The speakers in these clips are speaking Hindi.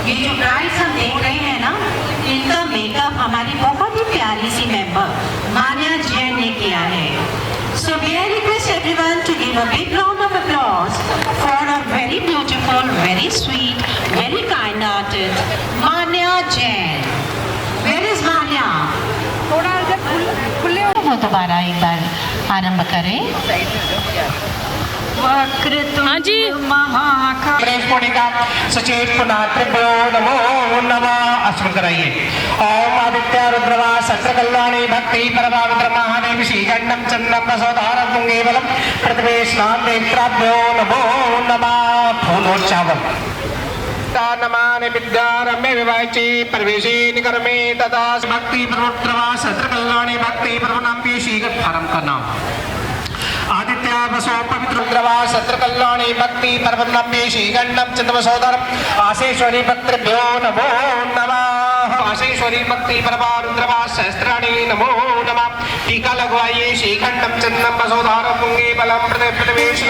ये जो ब्राइड्स हम देख रहे हैं ना, इनका मेकअप हमारी बहुत ही प्यारी सी मेंबर मान्या जैन ने किया है। So may I request everyone to give a big round of applause for a very beautiful, very sweet, very kind-hearted Manya Jain. Where is Manya? थोड़ा खुले वो दोबारा एक बार आरंभ करें। हाँ जी सचेत पुनात्रिभ्यो नमो नमः अस्मत् कराइए। ओम आदित्य रुद्रवा सत्र कल्याणी भक्ति परमाविद्र महादेव श्रीगंडम चन्नम वसोधारं पुंगेवलम पृथ्वी स्नान नेत्राभ्यो नमो नमः। फूलोच्चावल नमानि विद्यारम्य विवाची प्रवेशी निकर्मे तथा भक्ति रुद्रवा सत्र कल्याणी भक्ति परमनाम्य श्रीगंडम का नाम आदित्य वसो पवित्र रुद्रवा सत्र कल्याणी भक्ति परमनाम्य श्रीगंडम चंद्रवसोधरम आशेश्वरी भक्तृभ्यो नमो नमः। आशेश्वरी भक्ति परमा रुद्रवा सहस्राणी नमो नमः। टीका लगवाइए श्रीगंडम चंद्रम वसोधरम पुंगे बलम प्रवेश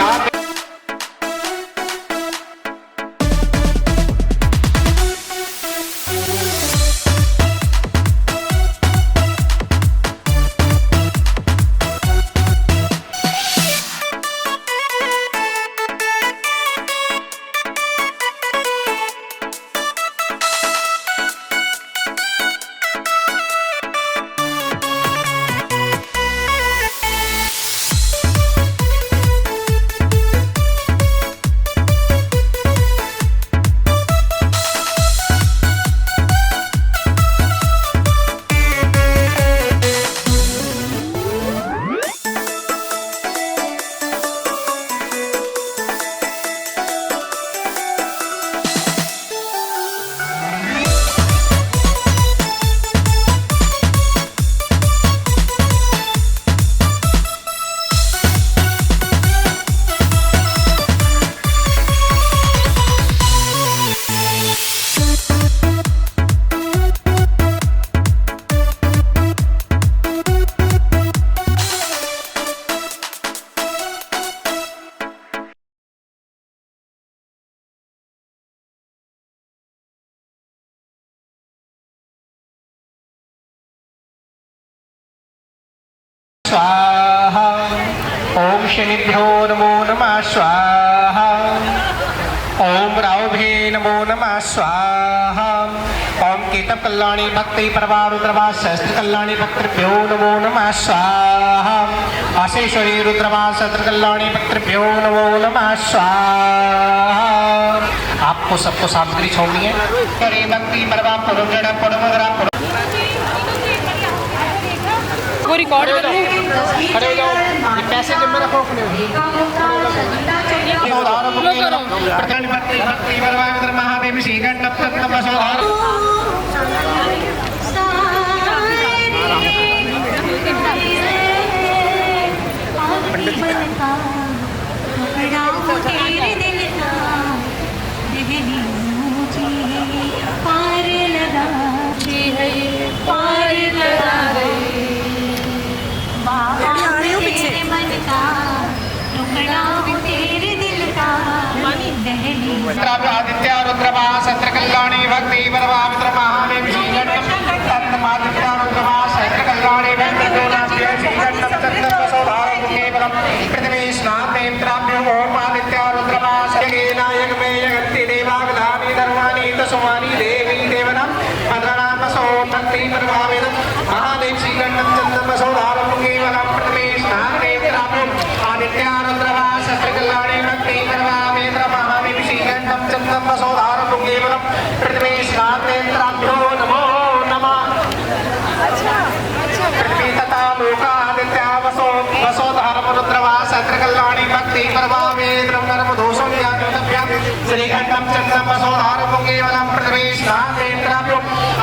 स्वाहा। ओम शनिभ्यो नमो नमः स्वाहा। ओम राहुभ्ये नमो नमः स्वाहा। ओम केतव कल्याणी भक्ति परवा रुद्रवा सहस्त्र कल्याणी भक्तृभ्यो नमो नमः स्वाहा। आशेश्वरी रुद्रवा सहस्त्र कल्याणी भक्तृभ्यो नमो नमः स्वाहा। आपको सबको सामग्री छोड़नी है। भक्ति परवा पुरुषण पुरुषरा वो रिकॉर्ड कर लूं। खड़े हो जाओ, ये पैसे जब में रखो खड़े हो महादेव श्रीगंडम चंद्रम वसोधारं आदित्य रुद्रवा सत्र कल्याणी भक्ति परमाविद्र महादेव श्रीगंडम तन्नम आदित्य रुद्रवा सत्र कल्याणी भक्ति दोनाभ्य श्रीगंडम चंद्रम वसोधारं पुंगेवलम पृथ्वी स्नान नेत्राभ्यो ओम आदित्य रुद्रवा सत्ये नायक मे यगन्ति देवागधानि धर्माणि तसुमानि देवी देवनाम भद्रनाम सो भक्ति परमाविद्र महादेव श्रीगंडम चंद्रम वसोधारं पुंगेवलम पृथ्वी स्नान नेत्राभ्यो आदित्य रुद्रवा सत्र कल्याणी भक्ति परमाविद्र महादेव श्रीगंडम चंद्रम वसोधारं पुंगेवलम पृथ्वी स्नान नेत्राभ्यो नमो नमः। पृथ्वी तथा लोका आदित्य वसोधारं रुद्रवा सत्र कल्याणी भक्ति परमाविद्र कर्मदोषं याज्ञतभ्यं श्रीगंडम चंद्रम वसोधारं पुंगेवलम पृथ्वी स्नान नेत्राभ्यो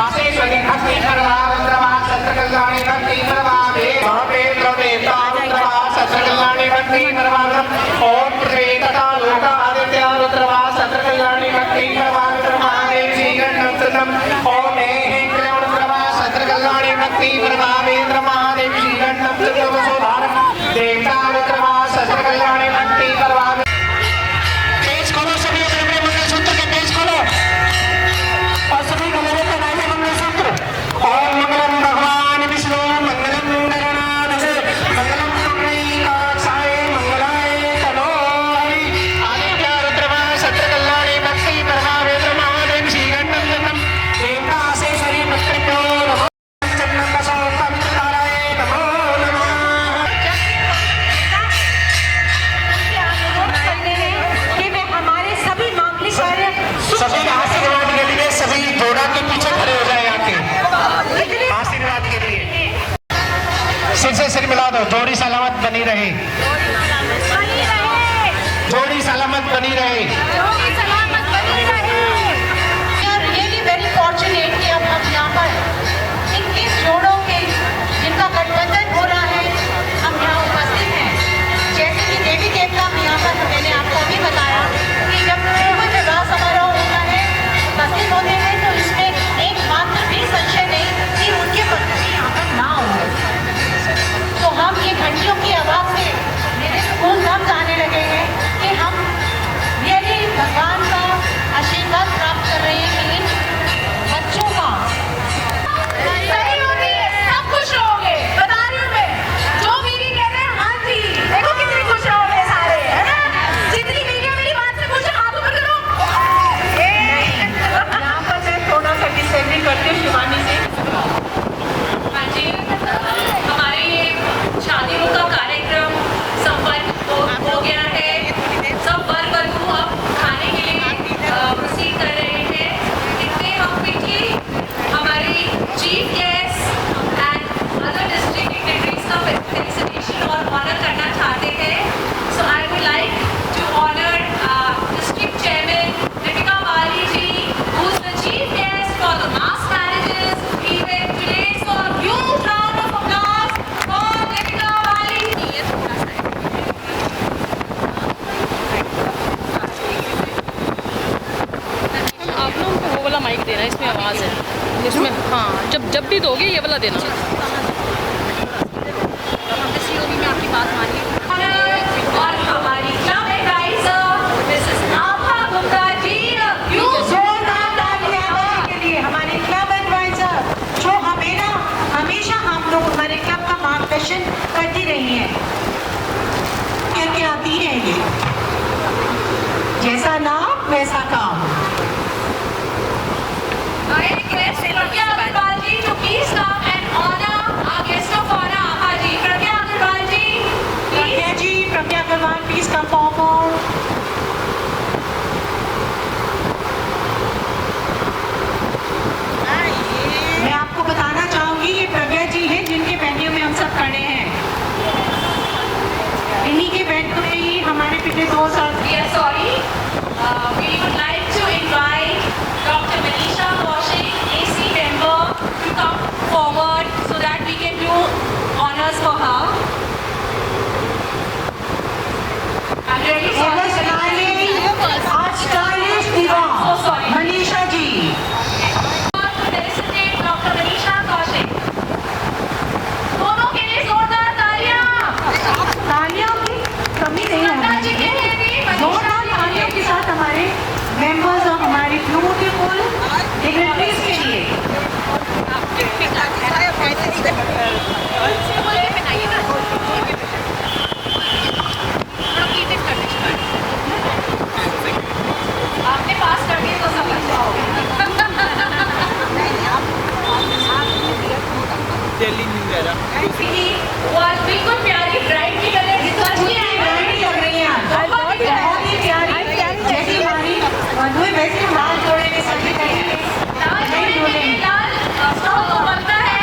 आशेश्वरी भक्ति परवा रुद्रवा सत्र कल्याणी भक्ति परमाविद्र देवता रुद्रवा सत्र कल्याणी भक्ति परमाविद्र ओम पृथ्वी तथा लोका आदित्य रुद्रवा सत्र कल्याणी भक्ति परमाविद्र महादेव श्रीगंडम चंद्रम ओम रुद्रवा सत्र कल्याणी भक्ति परमाविद्र महादेव श्रीगंडम चंद्रम वसोधारं देवता रुद्रवा सत्र कल्याणी भक्ति परमाविद्र। पेज खोलो सभी, मंगलसूत्र के पेज खोलो। बनी रहे, जोड़ी सलामत बनी रहे। We are really very fortunate कि अब हम यहाँ पर इनके जोड़ों के जिनका गठबंधन हो रहा है हम यहाँ उपस्थित हैं। जैसे कि देवी देवता हम यहाँ पर मैंने आपको अभी बताया कि जब शुभ विवाह समारोह होता है उपस्थित होते हैं तो इसमें एक मात्र भी संशय नहीं कि उनके पति यहाँ पर ना हो। तो हम ये घंटियों की आवाज़ से मेरे खून हम जाने लगे हैं कि हम रियली भगवान का आशीर्वाद प्राप्त कर रहे हैं कि इन बच्चों का सही होती है, सब खुश रहोगे, बता रही हूँ मैं। जो मेरी कह रहे हैं हाँ जी, देखो कितने खुश रहोगे सारे, है ना? जितनी वीडियो मेरी बात से खुश है, हाथ ऊपर करो। यहाँ पर मैं थोड़ा सा डिसएग्री करती हूँ शिवानी से। हाँ जी, हमारे ये शादी का कार्यक्रम संपन्न हो गया है। सब वर वधू अब खाने के लिए प्रोसीड कर रहे हैं। इसमें हम quickly हमारे chief guest and other district dignitaries का फेलिसिटेशन और ऑनर करना चाहते हैं। So I would like to honour district chairman Deepika Wali ji, who is the chief guest for the mass marriages event today. So a huge round of applause for Dipika Wali. आप लोगों को वो वाला माइक देना, इसमें आवाज़ है, इसमें हाँ, जब भी दोगे ये वाला देना। में आपकी बात मानिए। और हमारी क्लब एडवाइजर मिसेस आभा गुप्ता जी, जोरदार तालियां के लिए हमारे क्लब एडवाइजर जो हमेशा हम लोग हमारे क्लब का मार्गदर्शन करती रही हैं। करके आती है ये, जैसा नाम वैसा काम। I request Pragya Agarwal ji to please come and honor our guest of honor, Abha ji. Pragya Agarwal ji, please. Pragya Agarwal please come forward. मैं आपको बताना चाहूंगी ये प्रज्ञा जी हैं जिनके वेन्यू में हम सब खड़े हैं। इन्हीं के वेन्यू में ही हमारे पिछले 2 साल We are sorry. We would like to invite Dr. Manisha Kaushik, AC member, to come forward so that we can do honors for her. I'm really sorry. आज स्टाइलिश दीवा So sorry. Manisha ji. Felicitate Dr. Manisha Kaushik. दोनों के लिए जोरदार तालियां। तालियों की कमी नहीं नंदा जी होगी। के लिए भी जोरदार तालियों के साथ हमारे मेंबर्स और हमारी ब्यूटीफुल डिग्नेटरीज के लिए। आपने पास कर दिए तो सब अच्छा होगा। बहुत बिल्कुल प्यारी ब्राइड की तरह रिसर्च की आई प्यारी लग रही हैं आज। बहुत ही प्यारी, जैसी हमारी वधु है वैसे लाल जोड़े में सजी रही है। लाल जोड़े के लिए लाल स्टॉल तो बनता है।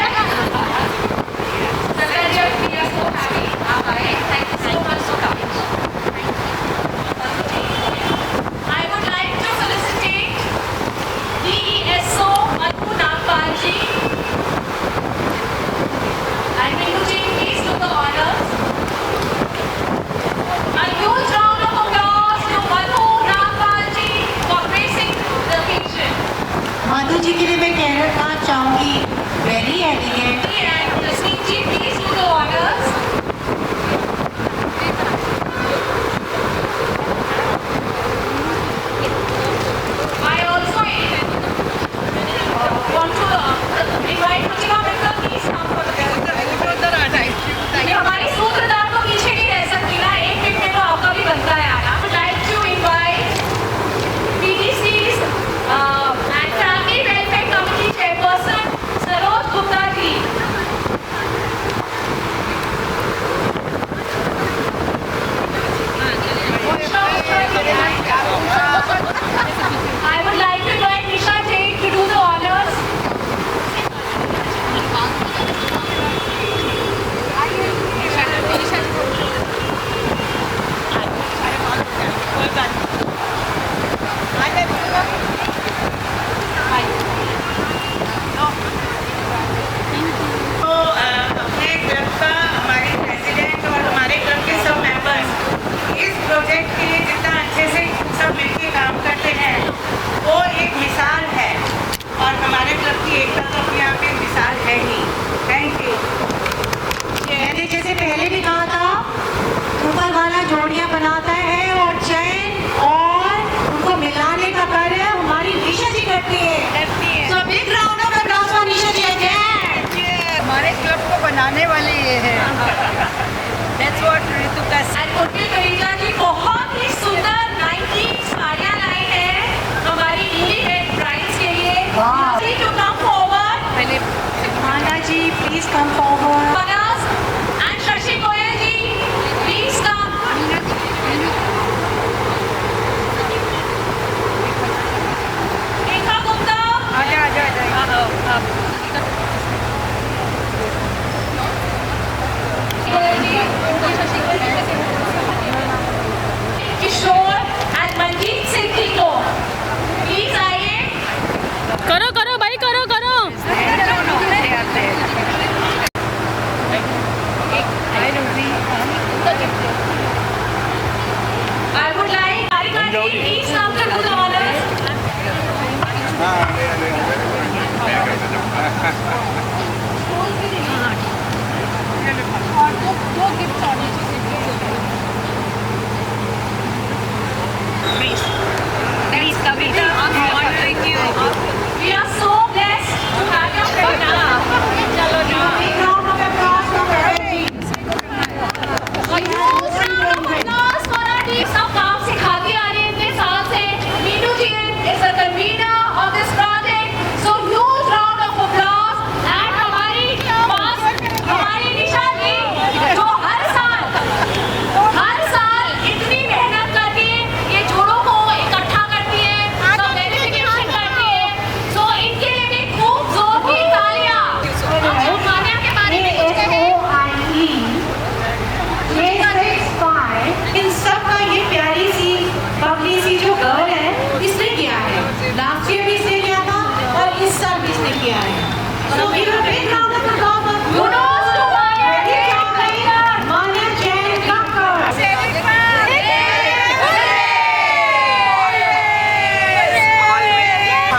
We are so blessed to have your friend now. Big round of applause for Kavita ji. सब काम सिखाती आ रही है इतने साल से. मीनू जी is the convener of this project. So huge round of applause. And हमारी निशा जी जो हर साल इतनी मेहनत करके ये जोड़ों को इकट्ठा करती है, सब वेरिफिकेशन करती है. So इनके लिए भी खूब जोर की तालियां. अब मान्या के बारे में कुछ कहें. इन सब का ये प्यारी सी बबली सी जो गर्ल है इसने किया है. लास्ट ईयर भी इसने किया था और इस साल भी इसने किया है. So give a big round of applause for Kudos to Manya Manya Jain Kakkar.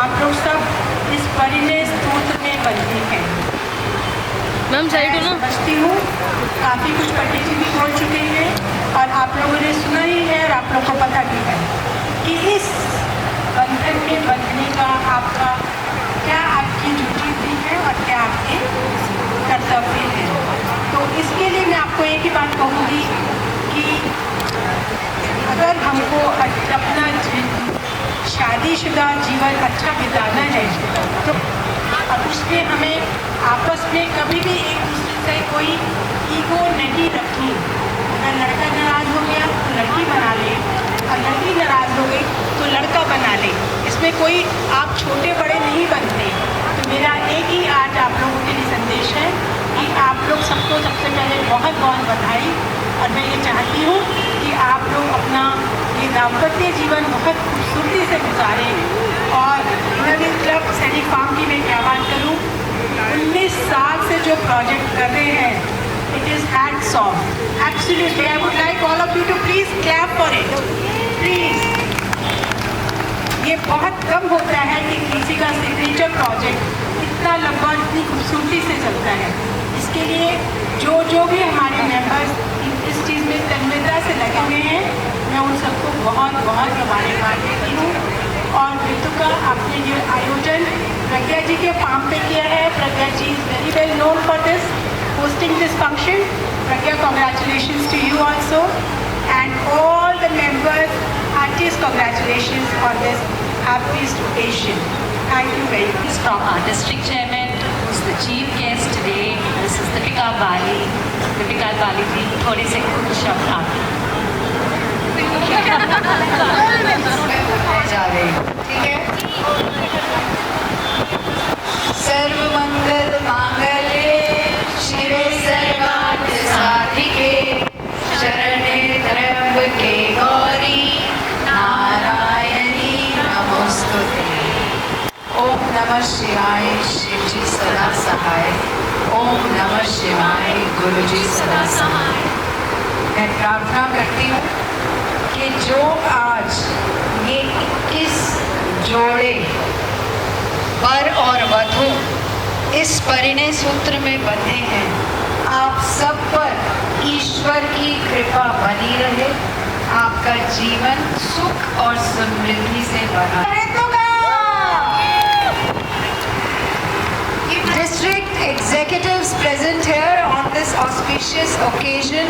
आप लोग सब इस परिणय स्तोत्र में बंधे हैं. मैम साइड हो ना. समझती हूँ काफ़ी कुछ पंडित जी भी बोल चुके हैं और आप लोगों ने सुना ही है और आप लोग को पता भी है कि इस बंधन में बंधने का आपका क्या आपकी ड्यूटी भी है और क्या आपके कर्तव्य है. तो इसके लिए मैं आपको एक ही बात कहूँगी कि अगर हमको अपना शादीशुदा जीवन अच्छा बिताना है तो अब उसमें हमें आपस में कभी भी एक दूसरे से कोई ईगो नहीं रखनी. अगर लड़का नाराज़ हो गया तो लड़की बना ले और लड़की नाराज़ हो गई तो लड़का बना ले. इसमें कोई आप छोटे बड़े नहीं बनते. तो मेरा एक ही आज आप लोगों के लिए संदेश है कि आप लोग सबको सबसे पहले बहुत बहुत बधाई. और मैं ये चाहती हूँ कि आप लोग अपना ये दाम्पत्य जीवन बहुत खूबसूरती से गुजारें. और इनोवेटिव क्लब सैनिक फार्म की मैं क्या बात करूँ, 19 साल से जो प्रोजेक्ट कर रहे हैं, it is hats off. Absolutely I would like all of you to please clap for it please. ये बहुत कम होता है कि किसी का सिग्नेचर प्रोजेक्ट इतना लंबा इतनी खूबसूरती से चलता है. इसके लिए जो भी हमारे मेंबर्स इस चीज़ में तन्मयता से लगे हुए हैं, मैं उन सबको बहुत बहुत मुबारकबाद देती हूँ. और ऋतु का आपने ये आयोजन प्रज्ञा जी के फार्म पे किया है. Pragya ji is very well known for this hosting this function. Pragya, congratulations to you also, and all the members, artists, congratulations on this happy occasion. Thank you very much. From our district chairman, who's the chief guest today, Mrs. Deepika Bali. Deepika Bali ji, थोड़े से कुछ शब्द आपके. ठीक है. सर्वमंगल मांगल्ये शिवे सर्वार्थ साधिके शरणे त्र्यंबके गौरी नारायणी नमोस्तुते. ओम नमः शिवाय. शिव जी सदा सहाय. ओम नमः शिवाय. गुरु जी सदा सहाय. मैं प्रार्थना करती हूँ कि जो आज ये 21 जोड़े वर और वधू इस परिणय सूत्र में बंधे हैं, आप सब पर ईश्वर की कृपा बनी रहे. आपका जीवन सुख और समृद्धि से भरा रहे. District executives present here on this auspicious occasion,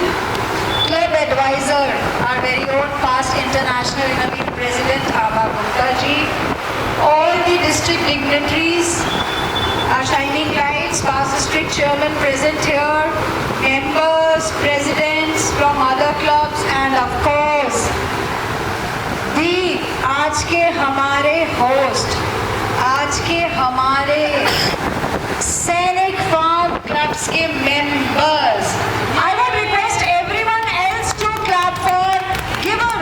club advisor, our very own past international Naveen President Aba Gupta ji, all the district dignitaries, our shining lights, past district chairman present here, members, presidents from other clubs, and of course, the आज के हमारे host, आज के हमारे सैनिक फार्म क्लब्स के members. I would request everyone else to clap for, give a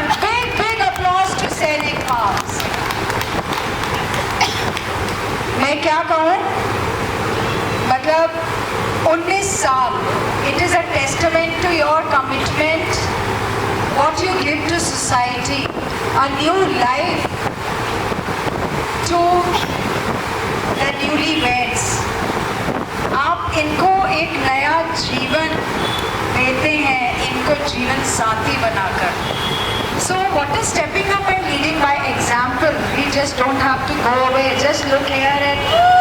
big applause to सैनिक फार्म्स. मैं क्या कहूँ, मतलब 19 साल, it is a testament to your commitment, what you give to society, a new life to to the newlyweds. आप इनको एक नया जीवन देते हैं, इनको जीवन साथी बनाकर. So what is stepping up and leading by example? We just don't have to go away. Just look here at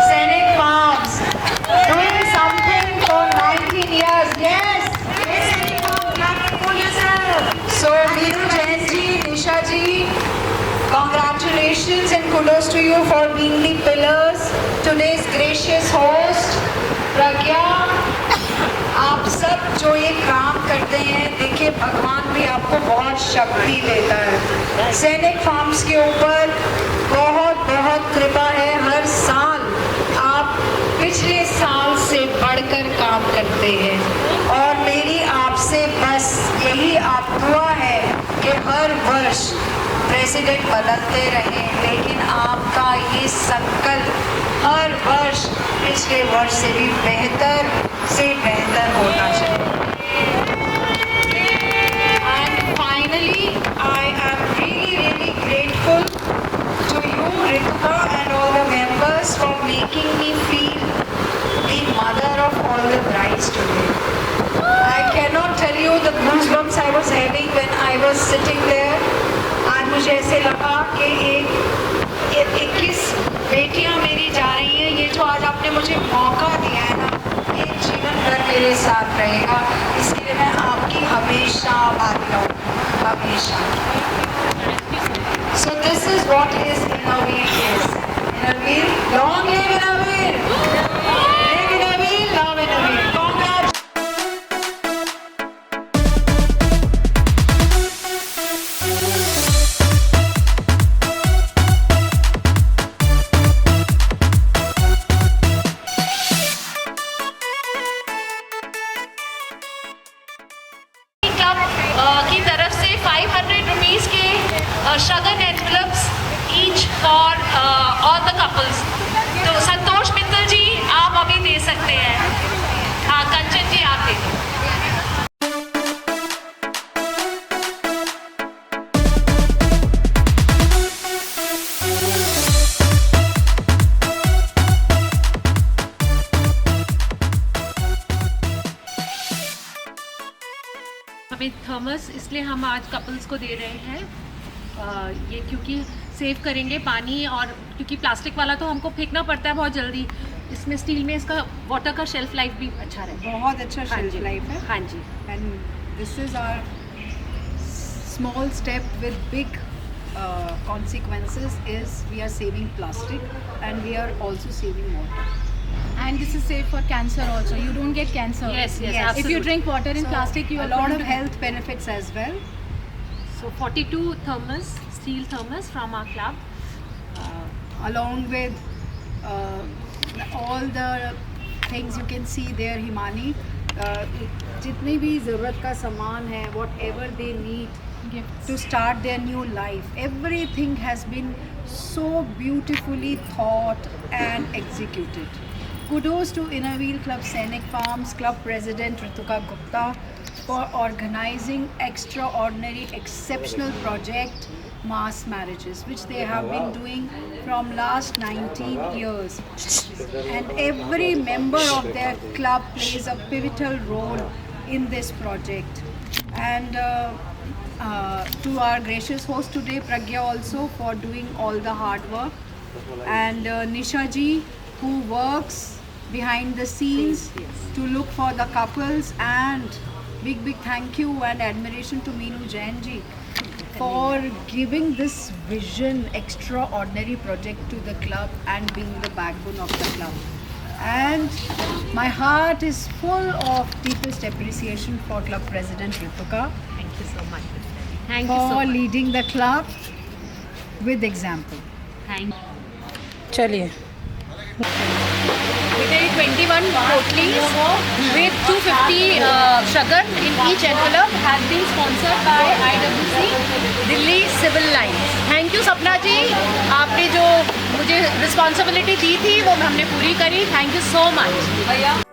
Scenic Farms doing something for 19 years. Yes. Scenic Farms, clap for yourself. So Meenu Jain ji, Nisha ji, congratulations and kudos to you for being the pillars. Today's gracious host, Pragya. आप सब जो ये काम करते हैं, देखिए भगवान भी आपको बहुत शक्ति देता है. सैनिक फार्म्स के ऊपर बहुत बहुत कृपा है. हर साल आप पिछले साल से बढ़कर काम करते हैं और मेरी आपसे बस यही आप दुआ है कि हर वर्ष प्रेसिडेंट बदलते रहें, लेकिन आपका ये संकल्प हर वर्ष पिछले वर्ष से भी बेहतर होना चाहिए. And finally, I am really grateful to you, Ritika, and all the members for making me feel the mother of all the brides today. I cannot tell you the goosebumps I was having when I was sitting there. आज मुझे ऐसे लगा कि 21 बेटियां मेरी जा रही हैं. ये जो आज आपने मुझे मौका दिया है ना, ये जीवन भर मेरे साथ रहेगा. इसके लिए मैं आपकी हमेशा आभारी हूँ, हमेशा. So this is what is Innerweal is. Innerweal, long live Innerweal. Live Innerweal, love Innerweal. Congrats. Club की तरफ से 500 रुपीज़ के Shagun envelopes each for all the couples. तो संतोष मित्तल जी आप अभी दे सकते हैं. हाँ कंचन जी आप दे दो. हमें थर्मस इसलिए हम आज कपल्स को दे रहे हैं. ये क्योंकि सेव करेंगे पानी, और क्योंकि प्लास्टिक वाला तो हमको फेंकना पड़ता है बहुत जल्दी. इसमें स्टील में इसका वाटर का शेल्फ लाइफ भी अच्छा रहेगा. बहुत अच्छा हाँ शेल्फ जी. लाइफ है. हाँ जी. And this is our small step with big consequences is we are saving plastic and we are also saving water. And this is safe for cancer also. You don't get cancer. Yes, yes, If you absolutely. drink water in plastic, you a are lot prone of to health benefits as well. So 42 thermos, steel thermos from our club. Along with all the things you can see there, Himani, जितनी भी ज़रूरत का सामान है, whatever they need to start their new life, everything has been so beautifully thought and executed. Kudos to Innerweal Club Scenic Farms Club President Rituka Gupta for organizing extraordinary, exceptional project mass marriages, which they have been doing from last 19 years. And every member of their club plays a pivotal role in this project. And to our gracious host today, Pragya, also for doing all the hard work. And Nisha ji, who works behind the scenes to look for the couples. And big thank you and admiration to Meenu Jain ji for giving this vision, extraordinary project to the club and being the backbone of the club. And my heart is full of deepest appreciation for Club President Rituka Thank you so much. Thank you so for much. leading the club with example. Thank you. चलिए. We did 21 Potlis with 250 sugar in each envelope has been sponsored by IWC Delhi Civil Lines. Thank you सपना जी, आपने जो मुझे रिस्पॉन्सिबिलिटी दी थी वो हमने पूरी करी. Thank you so much.